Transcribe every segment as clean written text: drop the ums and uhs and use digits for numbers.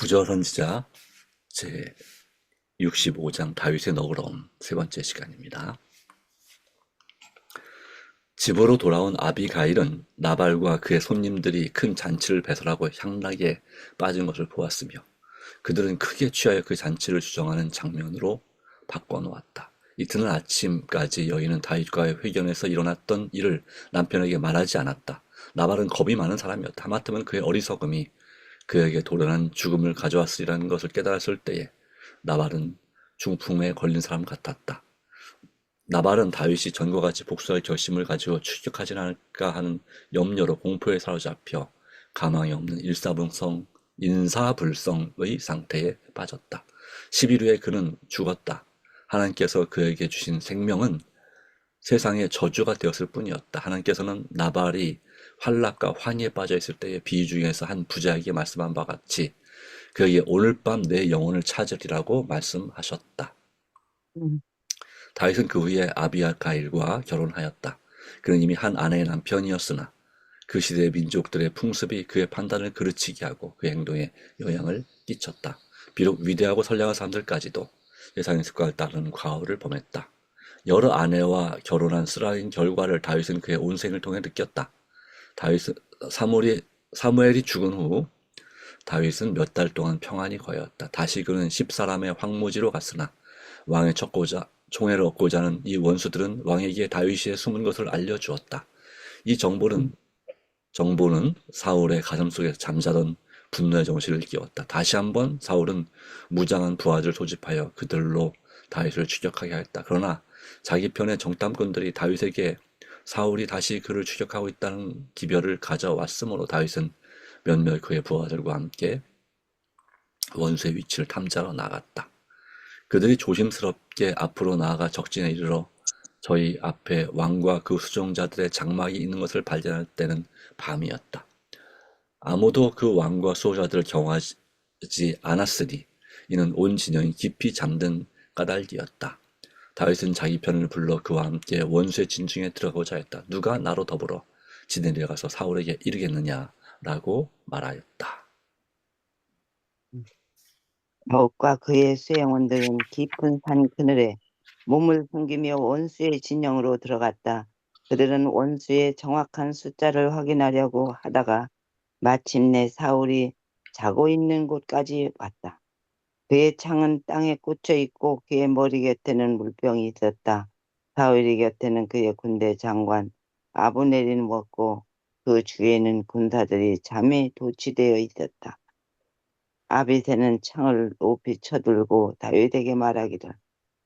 부조선지자 제 65장 다윗의 너그러움 세 번째 시간입니다. 집으로 돌아온 아비가일은 나발과 그의 손님들이 큰 잔치를 배설하고 향락에 빠진 것을 보았으며 그들은 크게 취하여 그 잔치를 주정하는 장면으로 바꿔놓았다. 이튿날 아침까지 여인은 다윗과의 회견에서 일어났던 일을 남편에게 말하지 않았다. 나발은 겁이 많은 사람이었다. 하마터면 그의 어리석음이 그에게 도련한 죽음을 가져왔으리라는 것을 깨달았을 때에 나발은 중풍에 걸린 사람 같았다. 나발은 다윗이 전과 같이 복수할 결심을 가지고 출격하지 않을까 하는 염려로 공포에 사로잡혀 가망이 없는 인사불성의 상태에 빠졌다. 10일 후에 그는 죽었다. 하나님께서 그에게 주신 생명은 세상의 저주가 되었을 뿐이었다. 하나님께서는 나발이 환락과 환희에 빠져 있을 때의 비유 중에서 한 부자에게 말씀한 바 같이 그에게 오늘 밤 내 영혼을 찾으리라고 말씀하셨다. 다윗은 그 후에 아비아가일과 결혼하였다. 그는 이미 한 아내의 남편이었으나 그 시대의 민족들의 풍습이 그의 판단을 그르치게 하고 그의 행동에 영향을 끼쳤다. 비록 위대하고 선량한 사람들까지도 세상의 습관을 따르는 과오를 범했다. 여러 아내와 결혼한 쓰라린 결과를 다윗은 그의 온 생을 통해 느꼈다. 다윗은 사무엘이 죽은 후 다윗은 몇 달 동안 평안히 거하였다. 다시 그는 10사람의 황무지로 갔으나 왕의 총애를 얻고자 하는 이 원수들은 왕에게 다윗의 숨은 것을 알려주었다. 이 정보는 사울의 가슴속에서 잠자던 분노의 정신을 깨웠다. 다시 한번 사울은 무장한 부하들을 소집하여 그들로 다윗을 추격하게 하였다. 그러나 자기 편의 정탐꾼들이 다윗에게 사울이 다시 그를 추격하고 있다는 기별을 가져왔으므로 다윗은 몇몇 그의 부하들과 함께 원수의 위치를 탐지하러 나갔다. 그들이 조심스럽게 앞으로 나아가 적진에 이르러 저희 앞에 왕과 그 수종자들의 장막이 있는 것을 발견할 때는 밤이었다. 아무도 그 왕과 수호자들을 경호하지 않았으니 이는 온 진영이 깊이 잠든 까닭이었다. 다윗은 자기 편을 불러 그와 함께 원수의 진중에 들어가고자 했다. 누가 나로 더불어 지내려 가서 사울에게 이르겠느냐라고 말하였다. 다윗과 그의 수행원들은 깊은 산 그늘에 몸을 숨기며 원수의 진영으로 들어갔다. 그들은 원수의 정확한 숫자를 확인하려고 하다가 마침내 사울이 자고 있는 곳까지 왔다. 그의 창은 땅에 꽂혀 있고 그의 머리 곁에는 물병이 있었다. 사울이 곁에는 그의 군대 장관 아브넬이 누웠고 그 주위에는 군사들이 잠에 도취되어 있었다. 아비새는 창을 높이 쳐들고 다윗에게 말하기를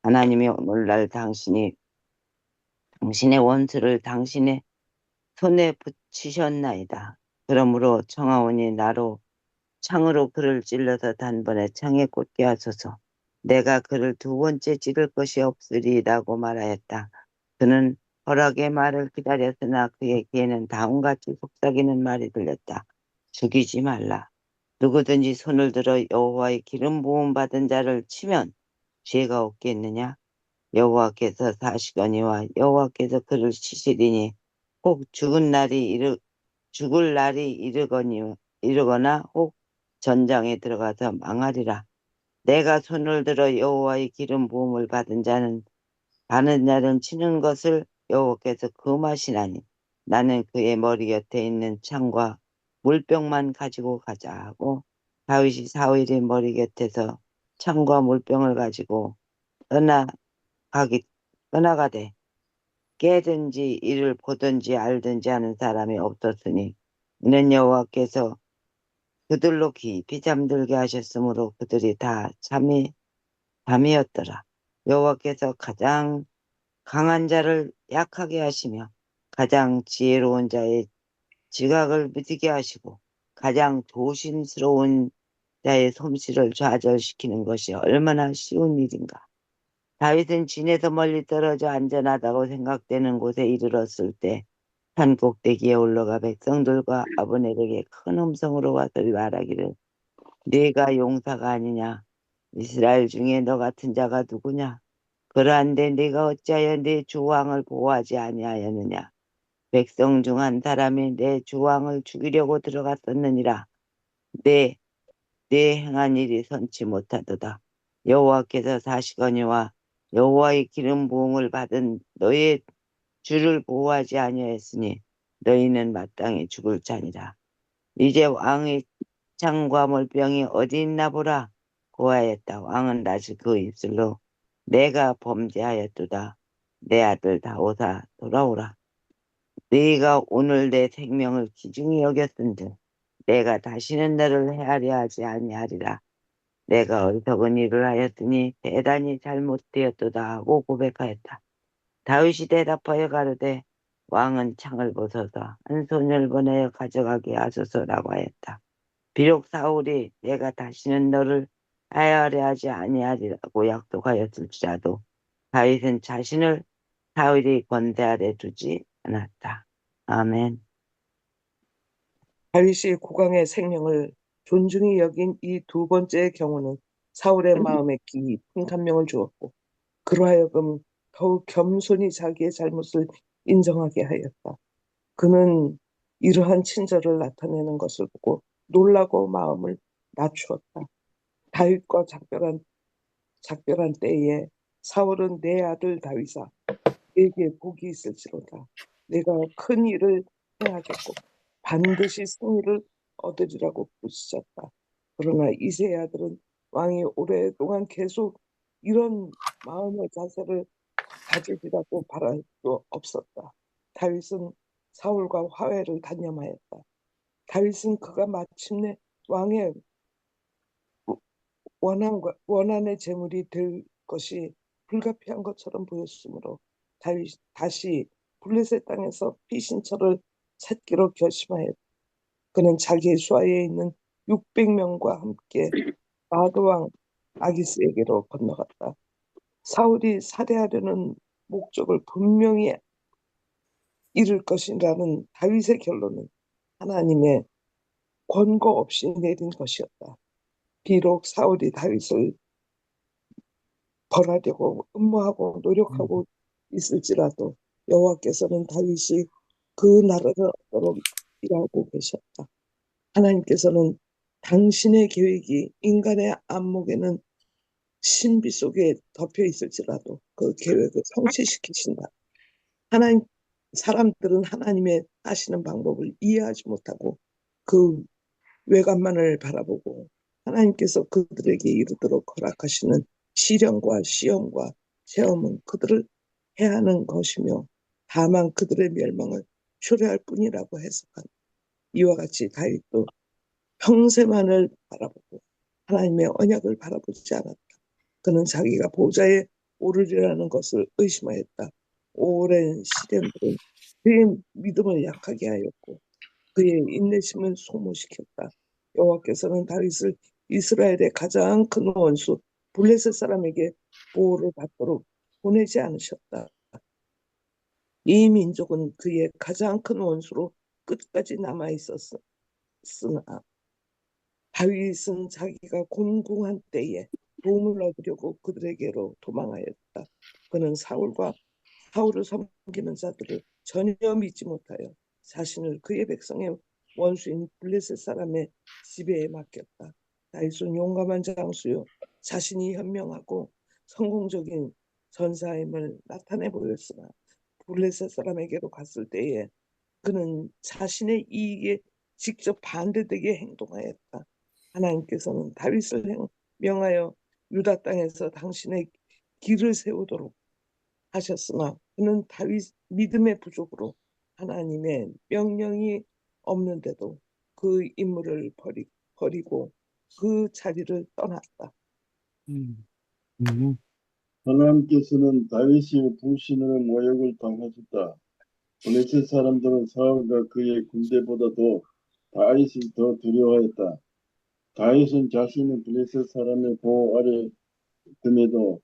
하나님이 오늘날 당신의 원수를 당신의 손에 붙이셨나이다. 그러므로 청하오니 나로 창으로 그를 찔러서 단번에 창에 꽂게 하소서. 내가 그를 두 번째 찌를 것이 없으리라고 말하였다. 그는 허락의 말을 기다렸으나 그의 귀에는 다음같이 속삭이는 말이 들렸다. 죽이지 말라. 누구든지 손을 들어 여호와의 기름 부음 받은 자를 치면 죄가 없겠느냐? 여호와께서 사시거니와 여호와께서 그를 치시리니 혹 죽을 날이 이르거나 혹 전장에 들어가서 망하리라. 내가 손을 들어 여호와의 기름 부음을 받은 자는 치는 것을 여호와께서 금하시나니 나는 그의 머리 곁에 있는 창과 물병만 가지고 가자 하고 다윗이 사울의 머리 곁에서 창과 물병을 가지고 떠나가되 깨든지 이를 보든지 알든지 하는 사람이 없었으니 이는 여호와께서 그들로 깊이 잠들게 하셨으므로 그들이 다 잠이었더라. 여호와께서 가장 강한 자를 약하게 하시며 가장 지혜로운 자의 지각을 무디게 하시고 가장 조심스러운 자의 솜씨를 좌절시키는 것이 얼마나 쉬운 일인가. 다윗은 진에서 멀리 떨어져 안전하다고 생각되는 곳에 이르렀을 때 산 꼭대기에 올라가 백성들과 아브넬에게 큰 음성으로 와서 말하기를 네가 용사가 아니냐? 이스라엘 중에 너 같은 자가 누구냐? 그러한데 네가 어찌하여 네 주왕을 보호하지 아니하였느냐? 백성 중 한 사람이 내 주왕을 죽이려고 들어갔었느니라. 네 네 행한 일이 선치 못하도다. 여호와께서 사시거니와 여호와의 기름 부음을 받은 너의 주를 보호하지 아니하였으니 너희는 마땅히 죽을 자니라. 이제 왕의 창과 몰병이 어디 있나 보라. 고하였다. 왕은 다시 그 입술로 내가 범죄하였도다. 내 아들 다오사 돌아오라. 네가 오늘 내 생명을 귀중히 여겼은즉 내가 다시는 너를 해하려 하지 아니하리라. 내가 어리석은 일을 하였으니 대단히 잘못되었도다 하고 고백하였다. 다윗이 대답하여 가로되 왕은 창을 벗어서 한 손을 보내어 가져가게 하소서라고 하였다. 비록 사울이 내가 다시는 너를 하야하려 하지 아니하리라고 약속하였을지라도 다윗은 자신을 사울이 권세 아래 두지 않았다. 아멘. 다윗이 국왕의 생명을 존중히 여긴 이 두 번째의 경우는 사울의 마음에 깊은 감명을 주었고 그로 하여금 더욱 겸손히 자기의 잘못을 인정하게 하였다. 그는 이러한 친절을 나타내는 것을 보고 놀라고 마음을 낮추었다. 다윗과 작별한 때에 사울은 내 아들 다윗아 내게 복이 있을지로다. 내가 큰 일을 행하겠고 반드시 승리를 얻으리라고 부르짖었다. 그러나 이새의 아들은 왕이 오랫동안 계속 이런 마음의 자세를 가지리라고 바랄 수 없었다. 다윗은 사울과 화해를 단념하였다. 다윗은 그가 마침내 왕의 원한의 제물이 될 것이 불가피한 것처럼 보였으므로 다윗 다시 블레셋 땅에서 피신처를 찾기로 결심하였다. 그는 자기의 수하에 있는 600명과 함께 마그 왕 아기스에게로 건너갔다. 사울이 살해하려는 목적을 분명히 이룰 것이라는 다윗의 결론은 하나님의 권고 없이 내린 것이었다. 비록 사울이 다윗을 벌하려고 음모하고 노력하고 있을지라도 여호와께서는 다윗이 그 나라를 얻도록 일하고 계셨다. 하나님께서는 당신의 계획이 인간의 안목에는 신비 속에 덮여 있을지라도 그 계획을 성취시키신다. 하나님 사람들은 하나님의 하시는 방법을 이해하지 못하고 그 외관만을 바라보고 하나님께서 그들에게 이르도록 허락하시는 시련과 시험과 체험은 그들을 해하는 것이며 다만 그들의 멸망을 초래할 뿐이라고 해석한 이와 같이 다윗도 평생만을 바라보고 하나님의 언약을 바라보지 않았다. 그는 자기가 보좌에 오르리라는 것을 의심하였다. 오랜 시련들은 그의 믿음을 약하게 하였고 그의 인내심을 소모시켰다. 여호와께서는 다윗을 이스라엘의 가장 큰 원수 블레셋 사람에게 보호를 받도록 보내지 않으셨다. 이 민족은 그의 가장 큰 원수로 끝까지 남아 있었으나 다윗은 자기가 곤궁한 때에 도움을 얻으려고 그들에게로 도망하였다. 그는 사울을 섬기는 자들을 전혀 믿지 못하여 자신을 그의 백성의 원수인 블레셋 사람의 지배에 맡겼다. 다윗은 용감한 장수요 자신이 현명하고 성공적인 전사임을 나타내 보였으나 블레셋 사람에게로 갔을 때에 그는 자신의 이익에 직접 반대되게 행동하였다. 하나님께서는 다윗을 명하여 유다 땅에서 당신의 길을 세우도록 하셨으나 그는 다윗 믿음의 부족으로 하나님의 명령이 없는데도 그 임무를 버리고 그 자리를 떠났다. 하나님께서는 다윗의 불신으로 모욕을 당하셨다. 블레셋 사람들은 사울과 그의 군대보다도 다윗을 더 두려워했다. 다윗은 자신은 블레셋 사람의 보호 아래 됨에도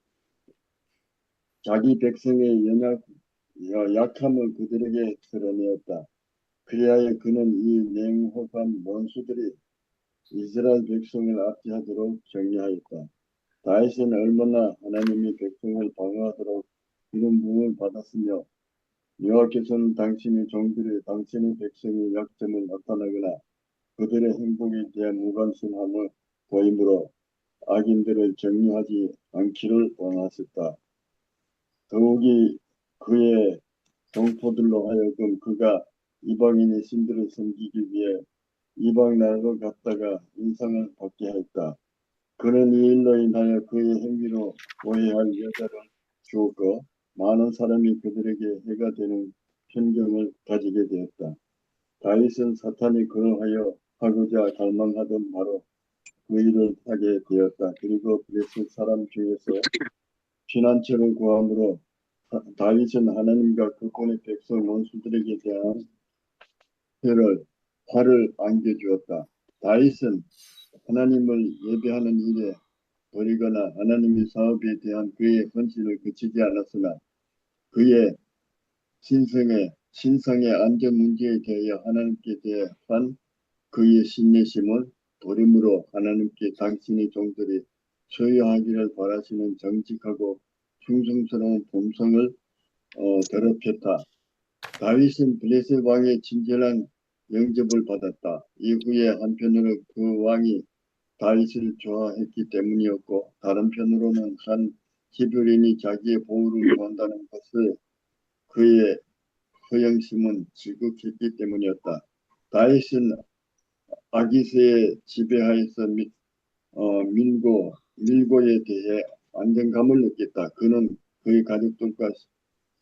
자기 백성의 약함을 그들에게 드러내었다. 그리하여 그는 이 냉혹한 원수들이 이스라엘 백성을 압제하도록 격려하였다. 다윗은 얼마나 하나님의 백성을 방어하도록 이런 부흥을 받았으며 여호와께서는 당신의 종들이 당신의 백성의 약점을 나타내거나 그들의 행복에 대한 무관심함을 보이므로 악인들을 격려하지 않기를 원하셨다. 더욱이 그의 동포들로 하여금 그가 이방인의 신들을 섬기기 위해 이방 나라로 갔다가 인상을 받게 하였다. 그는 이 일로 인하여 그의 행위로 오해할 여자를 주었고 많은 사람이 그들에게 해가 되는 편견을 가지게 되었다. 다윗은 사탄이 그러하여 하고자 갈망하던 바로 그 일을 하게 되었다. 그리고 블레셋 사람 중에서 피난처를 구함으로 다윗은 하나님과 그분의 백성 원수들에게 대한 화를 안겨주었다. 다윗은 하나님을 예배하는 일에 버리거나 하나님의 사업에 대한 그의 헌신을 그치지 않았으나 그의 신성의 안전 문제에 대하여 하나님께 대한 그의 신내심을 도림으로 하나님께 당신의 종들이 소유하기를 바라시는 정직하고 충성스러운 본성을 더럽혔다. 다윗은 블레셋 왕의 친절한 영접을 받았다. 이후에 한편으로 그 왕이 다윗을 좋아했기 때문이었고 다른 편으로는 한 히브리인이 자기의 보호를 구한다는 것을 그의 허영심은 지극했기 때문이었다. 다윗은 아기스의 지배하에서 밀고에 대해 안정감을 느꼈다. 그는 그의 가족들과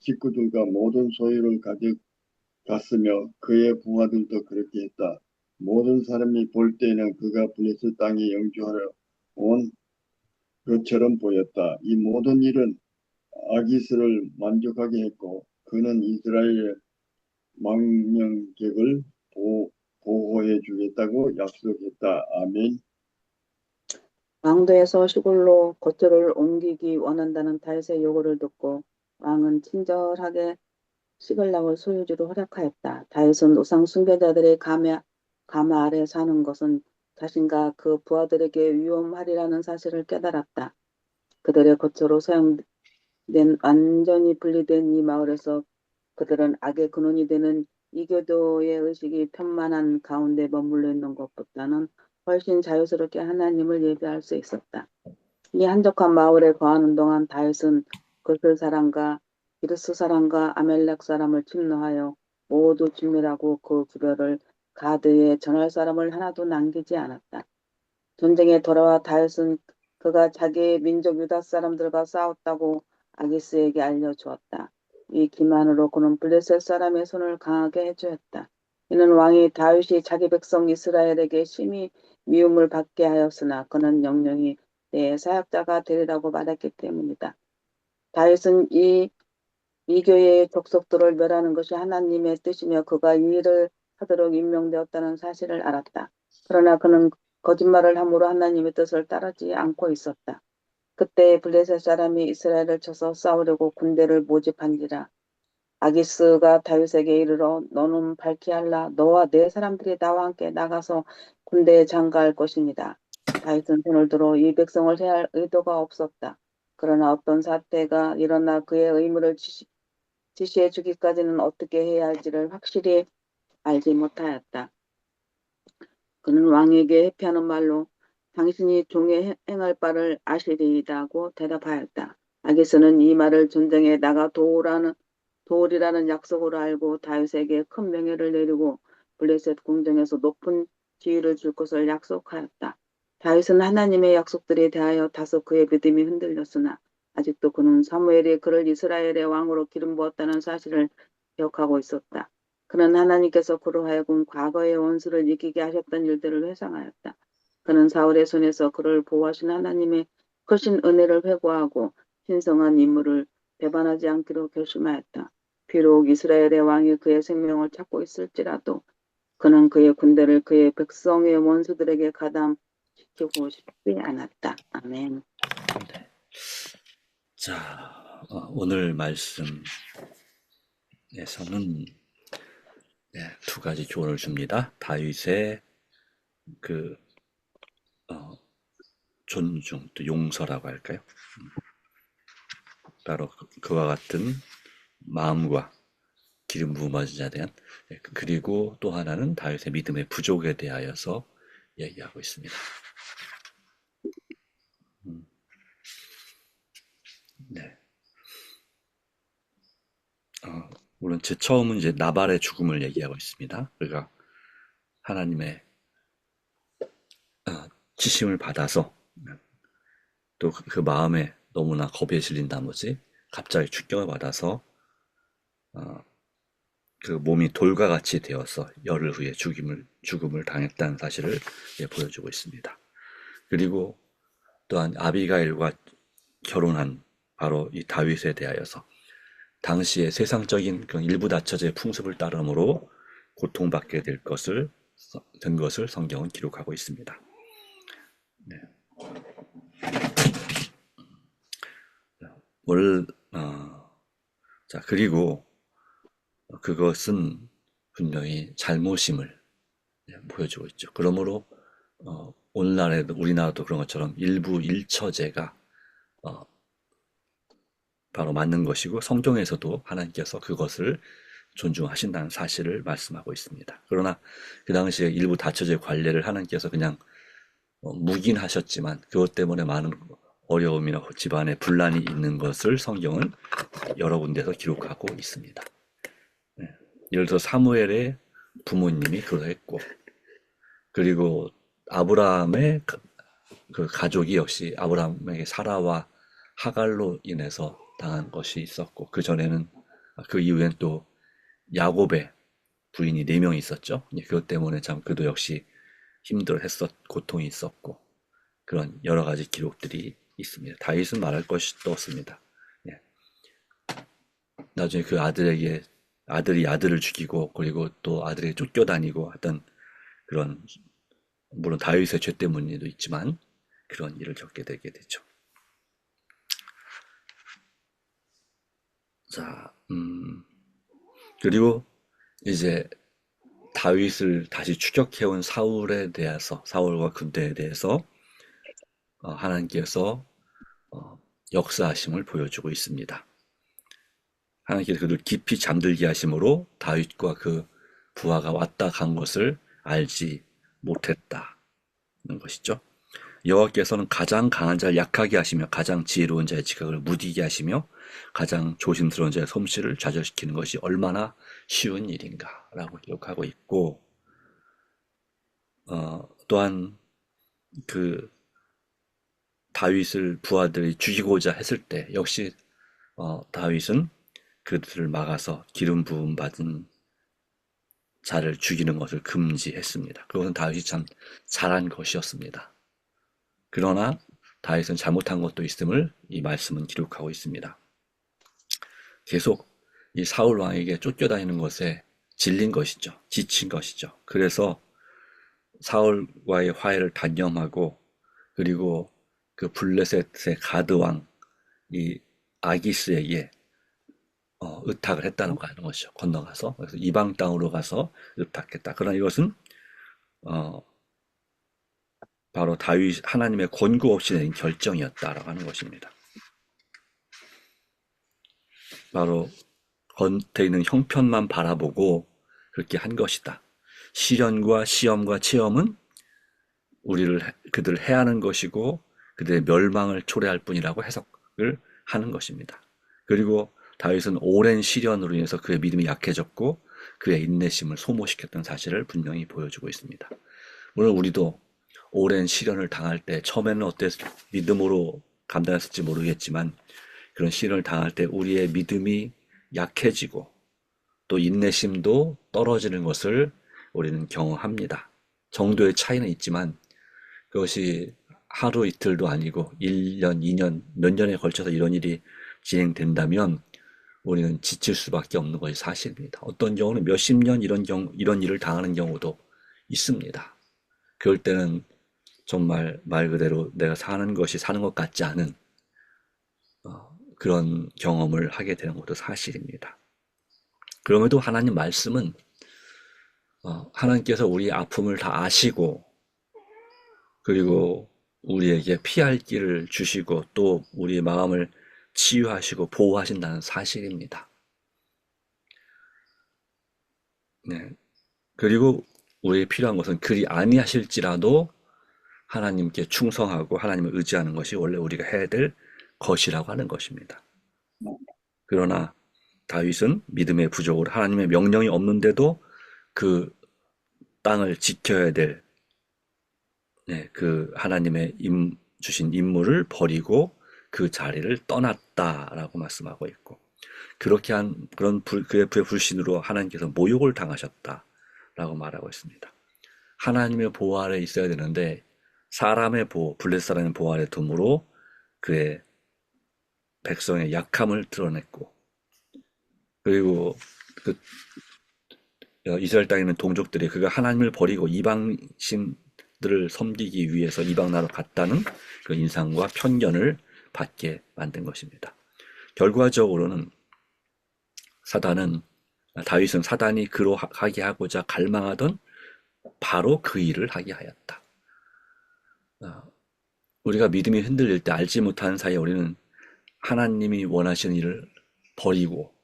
식구들과 모든 소유를 가져갔으며 그의 부하들도 그렇게 했다. 모든 사람이 볼 때는 그가 블레셋 땅에 영주하러 온 것처럼 보였다. 이 모든 일은 아기스를 만족하게 했고 그는 이스라엘의 망명객을 보호해 주겠다고 약속했다. 아멘. 왕도에서 시골로 거처를 옮기기 원한다는 다윗의 요구를 듣고 왕은 친절하게 시글락을 소유주로 허락하였다. 다윗은 우상 숭배자들의 가마 아래 사는 것은 자신과 그 부하들에게 위험하리라는 사실을 깨달았다. 그들의 거처로 사용된 완전히 분리된 이 마을에서 그들은 악의 근원이 되는 이교도의 의식이 편만한 가운데 머물러 있는 것보다는 훨씬 자유스럽게 하나님을 예배할 수 있었다. 이 한적한 마을에 거하는 동안 다윗은 그슬 사람과 기르스 사람과 아멜렉 사람을 침노하여 모두 진멸하고 그 구별을 가드에 전할 사람을 하나도 남기지 않았다. 전쟁에 돌아와 다윗은 그가 자기의 민족 유다 사람들과 싸웠다고 아기스에게 알려주었다. 이 기만으로 그는 블레셋 사람의 손을 강하게 해주었다. 이는 왕이 다윗이 자기 백성 이스라엘에게 심히 미움을 받게 하였으나 그는 영영이 내 사역자가 되리라고 말했기 때문이다. 다윗은 이 미교의 족속들을 멸하는 것이 하나님의 뜻이며 그가 이 일을 하도록 임명되었다는 사실을 알았다. 그러나 그는 거짓말을 함으로 하나님의 뜻을 따르지 않고 있었다. 그때 블레셋 사람이 이스라엘을 쳐서 싸우려고 군대를 모집한지라 아기스가 다윗에게 이르러 너는 발키할라 너와 네 사람들이 나와 함께 나가서 군대에 장가할 것입니다. 다윗은 손을 들어 이 백성을 해할 의도가 없었다. 그러나 어떤 사태가 일어나 그의 의무를 지시해 주기까지는 어떻게 해야 할지를 확실히 알지 못하였다. 그는 왕에게 회피하는 말로 당신이 종에 행할 바를 아시리이다고 대답하였다. 아기스는 이 말을 전쟁에 나가 도울이라는 약속으로 알고 다윗에게 큰 명예를 내리고 블레셋 궁정에서 높은 지위를 줄 것을 약속하였다. 다윗은 하나님의 약속들에 대하여 다소 그의 믿음이 흔들렸으나 아직도 그는 사무엘이 그를 이스라엘의 왕으로 기름 부었다는 사실을 기억하고 있었다. 그는 하나님께서 그로 하여금 과거의 원수를 이기게 하셨던 일들을 회상하였다. 그는 사울의 손에서 그를 보호하신 하나님의 크신 은혜를 회고하고 신성한 임무를 배반하지 않기로 결심하였다. 비록 이스라엘의 왕이 그의 생명을 찾고 있을지라도 그는 그의 군대를 그의 백성의 원수들에게 가담시키고 싶지 않았다. 아멘. 네. 자, 오늘 말씀에서는 두 가지 조언을 줍니다. 다윗의 존중, 또 용서라고 할까요? 바로 그와 같은 마음과 기름 부음한 자에 대한, 그리고 또 하나는 다윗의 믿음의 부족에 대하여서 얘기하고 있습니다. 물론 제 처음은 이제 나발의 죽음을 얘기하고 있습니다. 그러니까 하나님의 지심을 받아서 또 그 마음에 너무나 겁에 질린 나머지 갑자기 축경을 받아서 그 몸이 돌과 같이 되어서 열흘 후에 죽음을 당했다는 사실을 보여주고 있습니다. 그리고 또한 아비가일과 결혼한 바로 이 다윗에 대하여서 당시의 세상적인 그런 일부 다처제의 풍습을 따름으로 고통받게 된 것을 성경은 기록하고 있습니다. 네. 자, 그리고 그것은 분명히 잘못임을 보여주고 있죠. 그러므로 오늘날에도 우리나라도 그런 것처럼 일부 일처제가 바로 맞는 것이고 성경에서도 하나님께서 그것을 존중하신다는 사실을 말씀하고 있습니다. 그러나 그 당시에 일부 다처제 관례를 하나님께서 그냥 묵인하셨지만 그것 때문에 많은 어려움이나 집안에 분란이 있는 것을 성경은 여러 군데서 기록하고 있습니다. 네. 예를 들어 사무엘의 부모님이 그러했고, 그리고 아브라함의 그 가족이 역시 아브라함에게 사라와 하갈로 인해서 당한 것이 있었고, 그 이후엔 또 야곱의 부인이 4명이 있었죠. 그것 때문에 참 그도 역시 고통이 있었고, 그런 여러 가지 기록들이 있습니다. 다윗은 말할 것이 또 없습니다. 예. 나중에 그 아들이 아들을 죽이고, 그리고 또 아들에게 쫓겨다니고 하던 그런, 물론 다윗의 죄 때문에도 있지만 그런 일을 겪게 되게 되죠. 자, 그리고 이제 다윗을 다시 추격해온 사울과 군대에 대해서 하나님께서 역사하심을 보여주고 있습니다. 하나님께서 그를 깊이 잠들게 하심으로 다윗과 그 부하가 왔다 간 것을 알지 못했다는 것이죠. 여호와께서는 가장 강한 자를 약하게 하시며 가장 지혜로운 자의 지각을 무디게 하시며 가장 조심스러운 자의 솜씨를 좌절시키는 것이 얼마나 쉬운 일인가라고 기록하고 있고, 또한 그 다윗을 부하들이 죽이고자 했을 때 역시 다윗은 그들을 막아서 기름 부음 받은 자를 죽이는 것을 금지했습니다. 그것은 다윗이 참 잘한 것이었습니다. 그러나 다윗은 잘못한 것도 있음을 이 말씀은 기록하고 있습니다. 계속 이 사울 왕에게 쫓겨다니는 것에 질린 것이죠. 지친 것이죠. 그래서 사울과의 화해를 단념하고, 그리고 그 블레셋의 가드왕 이 아기스에게 의탁을 했다는 거 하는 것이죠. 건너가서. 그래서 이방 땅으로 가서 의탁했다. 그러나 이것은 바로 하나님의 권고 없이 낸 결정이었다라고 하는 것입니다. 바로 겉에 있는 형편만 바라보고 그렇게 한 것이다. 시련과 시험과 체험은 그들을 해하는 것이고 그들의 멸망을 초래할 뿐이라고 해석을 하는 것입니다. 그리고 다윗은 오랜 시련으로 인해서 그의 믿음이 약해졌고 그의 인내심을 소모시켰던 사실을 분명히 보여주고 있습니다. 물론 우리도 오랜 시련을 당할 때 처음에는 믿음으로 감당했을지 모르겠지만 그런 시련을 당할 때 우리의 믿음이 약해지고 또 인내심도 떨어지는 것을 우리는 경험합니다. 정도의 차이는 있지만 그것이 하루 이틀도 아니고 1년, 2년, 몇 년에 걸쳐서 이런 일이 진행된다면 우리는 지칠 수밖에 없는 것이 사실입니다. 어떤 경우는 몇십 년 이런 일을 당하는 경우도 있습니다. 그럴 때는 정말 말 그대로 내가 사는 것이 사는 것 같지 않은 그런 경험을 하게 되는 것도 사실입니다. 그럼에도 하나님 말씀은 하나님께서 우리의 아픔을 다 아시고 그리고 우리에게 피할 길을 주시고 또 우리의 마음을 치유하시고 보호하신다는 사실입니다. 네. 그리고 우리에게 필요한 것은 그리 아니하실지라도 하나님께 충성하고 하나님을 의지하는 것이 원래 우리가 해야 될 것이라고 하는 것입니다. 그러나 다윗은 믿음의 부족으로 하나님의 명령이 없는데도 그 땅을 지켜야 될 그 하나님의 주신 임무를 버리고 그 자리를 떠났다라고 말씀하고 있고, 그렇게 한 그의 불신으로 하나님께서 모욕을 당하셨다라고 말하고 있습니다. 하나님의 보호 아래 있어야 되는데 사람의 보호, 블레셋 사람의 보호 아래 둠으로 그의 백성의 약함을 드러냈고, 그리고 그 이스라엘 땅에 있는 동족들이 그가 하나님을 버리고 이방신들을 섬기기 위해서 이방 나라로 갔다는 그 인상과 편견을 받게 만든 것입니다. 결과적으로는 다윗은 사단이 그로 하게 하고자 갈망하던 바로 그 일을 하게 하였다. 우리가 믿음이 흔들릴 때 알지 못하는 사이에 우리는 하나님이 원하시는 일을 버리고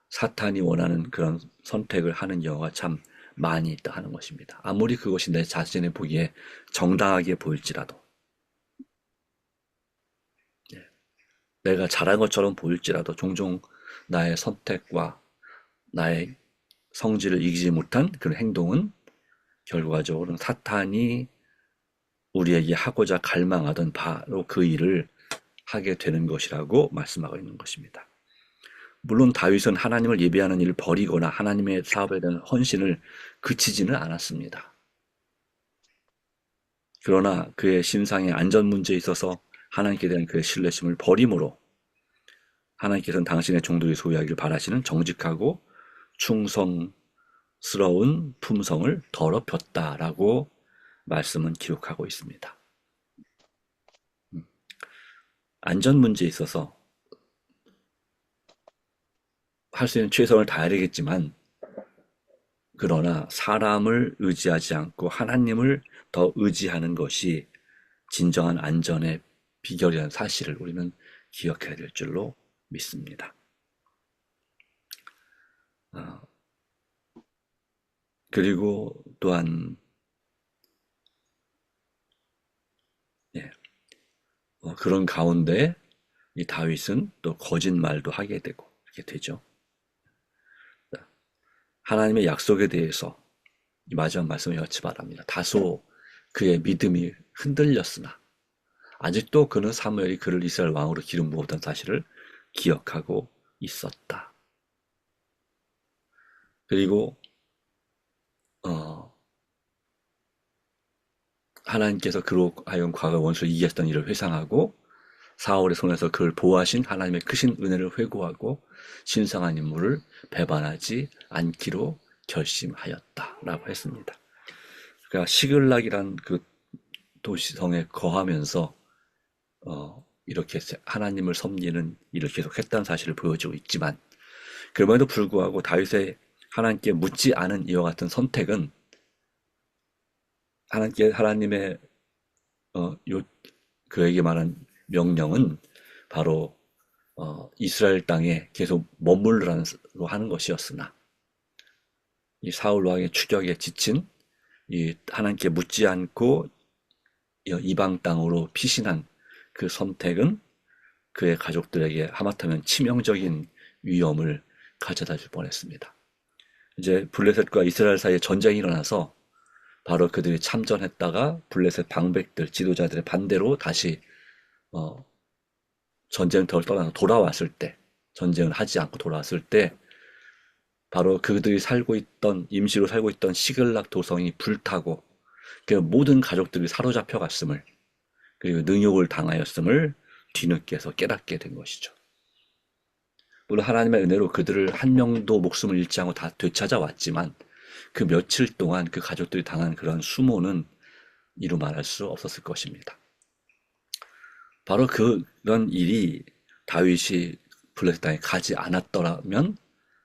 사탄이 원하는 그런 선택을 하는 경우가 참 많이 있다 하는 것입니다. 아무리 그것이 내 자신의 보기에 정당하게 보일지라도, 내가 잘한 것처럼 보일지라도 종종 나의 선택과 나의 성질을 이기지 못한 그런 행동은 결과적으로는 사탄이 우리에게 하고자 갈망하던 바로 그 일을 하게 되는 것이라고 말씀하고 있는 것입니다. 물론 다윗은 하나님을 예배하는 일을 버리거나 하나님의 사업에 대한 헌신을 그치지는 않았습니다. 그러나 그의 신상의 안전 문제에 있어서 하나님께 대한 그의 신뢰심을 버림으로 하나님께서는 당신의 종들이 소유하기를 바라시는 정직하고 충성스러운 품성을 더럽혔다라고 말씀은 기록하고 있습니다. 안전 문제에 있어서 할 수 있는 최선을 다해야 되겠지만, 그러나 사람을 의지하지 않고 하나님을 더 의지하는 것이 진정한 안전의 비결이라는 사실을 우리는 기억해야 될 줄로 믿습니다. 그리고 또한 그런 가운데 이 다윗은 또 거짓말도 하게 되고 이렇게 되죠. 하나님의 약속에 대해서 이 마지막 말씀을 여치 바랍니다. 다소 그의 믿음이 흔들렸으나 아직도 그는 사무엘이 그를 이스라엘 왕으로 기름 부었던 사실을 기억하고 있었다. 그리고 하나님께서 그로 하여금 과거 원수를 이겼던 일을 회상하고 사울의 손에서 그를 보호하신 하나님의 크신 은혜를 회고하고 신성한 인물을 배반하지 않기로 결심하였다라고 했습니다. 그러니까 시글락이란 그 도시성에 거하면서 이렇게 하나님을 섬기는 일을 계속했다는 사실을 보여주고 있지만, 그럼에도 불구하고 다윗의 하나님께 묻지 않은 이와 같은 선택은 하나님의 그에게 말한 명령은 바로 이스라엘 땅에 계속 머물러라는 하는 것이었으나, 이 사울 왕의 추격에 지친 이 하나님께 묻지 않고 이방 땅으로 피신한 그 선택은 그의 가족들에게 하마터면 치명적인 위험을 가져다 줄 뻔했습니다. 이제 블레셋과 이스라엘 사이에 전쟁이 일어나서 바로 그들이 참전했다가 블레셋 방백들, 지도자들의 반대로 다시 전쟁터를 떠나서 돌아왔을 때, 전쟁을 하지 않고 돌아왔을 때 바로 그들이 임시로 살고 있던 시글락 도성이 불타고 그 모든 가족들이 사로잡혀 갔음을, 그리고 능욕을 당하였음을 뒤늦게서 깨닫게 된 것이죠. 물론 하나님의 은혜로 그들을 한 명도 목숨을 잃지 않고 다 되찾아왔지만 그 며칠 동안 그 가족들이 당한 그런 수모는 이루 말할 수 없었을 것입니다. 바로 그런 일이 다윗이 블레셋 땅에 가지 않았더라면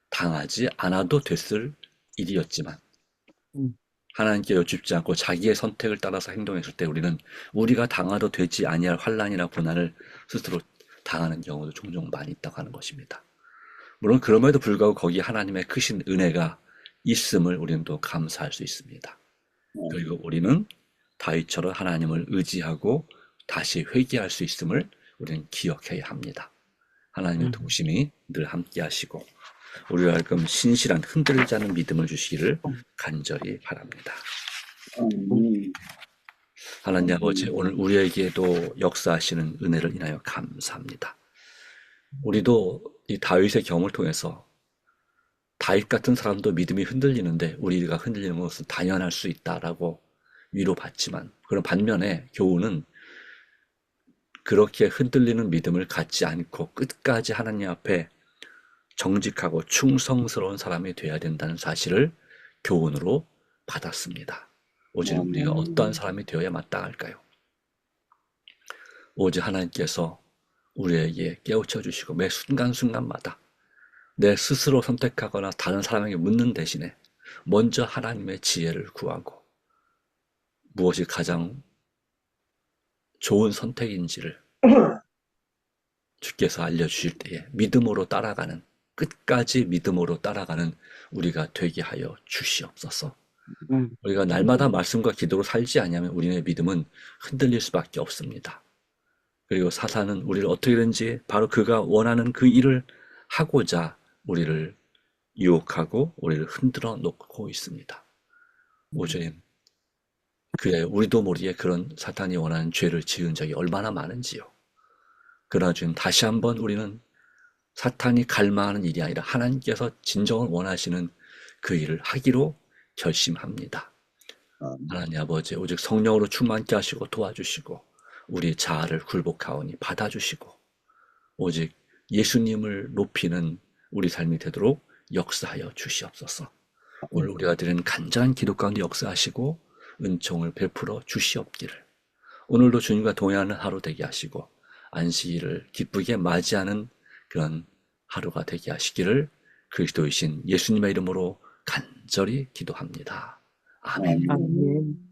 당하지 않아도 됐을 일이었지만, 하나님께 여쭙지 않고 자기의 선택을 따라서 행동했을 때 우리는 우리가 당하도 되지 아니할 환난이나 고난을 스스로 당하는 경우도 종종 많이 있다고 하는 것입니다. 물론 그럼에도 불구하고 거기 하나님의 크신 은혜가 있음을 우리는 또 감사할 수 있습니다. 그리고 우리는 다윗처럼 하나님을 의지하고 다시 회개할 수 있음을 우리는 기억해야 합니다. 하나님의 도우심이 늘 함께 하시고 우리로 하여금 신실한 흔들리지 않는 믿음을 주시기를 간절히 바랍니다. 하나님 아버지, 오늘 우리에게도 역사하시는 은혜를 인하여 감사합니다. 우리도 이 다윗의 경험을 통해서 다윗 같은 사람도 믿음이 흔들리는데 우리가 흔들리는 것은 당연할 수 있다라고 위로받지만, 그런 반면에 교훈은 그렇게 흔들리는 믿음을 갖지 않고 끝까지 하나님 앞에 정직하고 충성스러운 사람이 되어야 된다는 사실을 교훈으로 받았습니다. 오직 우리가 어떠한 사람이 되어야 마땅할까요? 오직 하나님께서 우리에게 깨우쳐 주시고 매 순간순간마다 내 스스로 선택하거나 다른 사람에게 묻는 대신에 먼저 하나님의 지혜를 구하고 무엇이 가장 좋은 선택인지를 주께서 알려주실 때에 믿음으로 따라가는, 끝까지 믿음으로 따라가는 우리가 되게 하여 주시옵소서. 우리가 날마다 말씀과 기도로 살지 않으면 우리의 믿음은 흔들릴 수밖에 없습니다. 그리고 사탄은 우리를 어떻게든지 바로 그가 원하는 그 일을 하고자 우리를 유혹하고 우리를 흔들어 놓고 있습니다. 오주님, 그래 우리도 모르게 그런 사탄이 원하는 죄를 지은 적이 얼마나 많은지요. 그러나 주님, 다시 한번 우리는 사탄이 갈망하는 일이 아니라 하나님께서 진정을 원하시는 그 일을 하기로 결심합니다. 하나님 아버지, 오직 성령으로 충만케 하시고 도와주시고 우리 자아를 굴복하오니 받아주시고 오직 예수님을 높이는 우리 삶이 되도록 역사하여 주시옵소서. 오늘 우리가 드리는 간절한 기도 가운데 역사하시고 은총을 베풀어 주시옵기를, 오늘도 주님과 동행하는 하루 되게 하시고 안식일을 기쁘게 맞이하는 그런 하루가 되게 하시기를 그리스도이신 예수님의 이름으로 간절히 기도합니다. 아멘. 아멘.